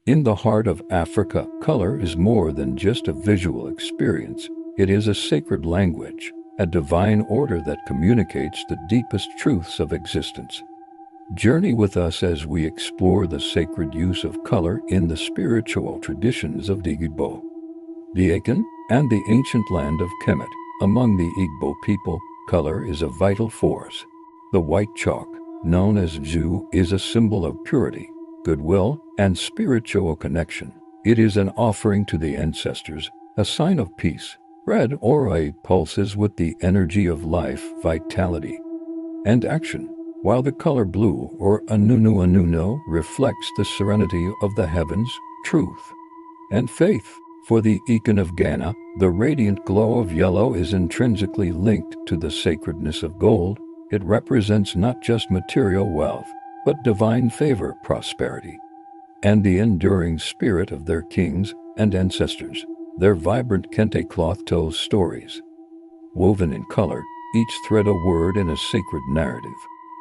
In the heart of Africa, color is more than just a visual experience. It is a sacred language, a divine order that communicates the deepest truths of existence. Journey with us as we explore the sacred use of color in the spiritual traditions of the Igbo, the Akan, and the ancient land of Kemet. Among the Igbo people, color is a vital force. The white chalk, known as Zu, is a symbol of purity, goodwill, and spiritual connection. It is an offering to the ancestors, a sign of peace. Red aura pulses with the energy of life, vitality, and action, while the color blue or anuno reflects the serenity of the heavens, truth, and faith. For the Akan of Ghana, the radiant glow of yellow is intrinsically linked to the sacredness of gold. It represents not just material wealth, but divine favor, prosperity, and the enduring spirit of their kings and ancestors. Their vibrant kente cloth tells stories, woven in color, each thread a word in a sacred narrative.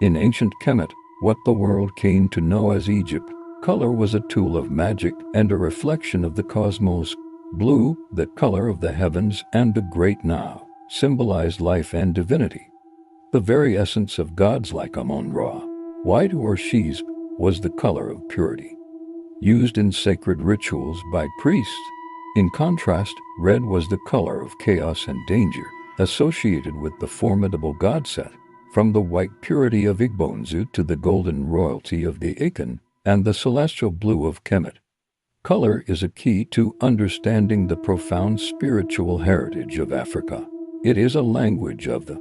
In ancient Kemet, what the world came to know as Egypt, color was a tool of magic and a reflection of the cosmos. Blue, the color of the heavens and the great Now, symbolized life and divinity, the very essence of gods like Amun-Ra. White or Shes was the color of purity, used in sacred rituals by priests. In contrast, red was the color of chaos and danger, associated with the formidable god Set. From the white purity of Igbonzu to the golden royalty of the Akan and the celestial blue of Kemet, color is a key to understanding the profound spiritual heritage of Africa. It is a language of the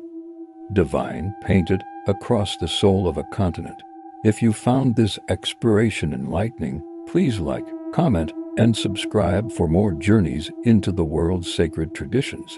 divine painted across the soul of a continent. If you found this exploration enlightening, please like, comment, and subscribe for more journeys into the world's sacred traditions.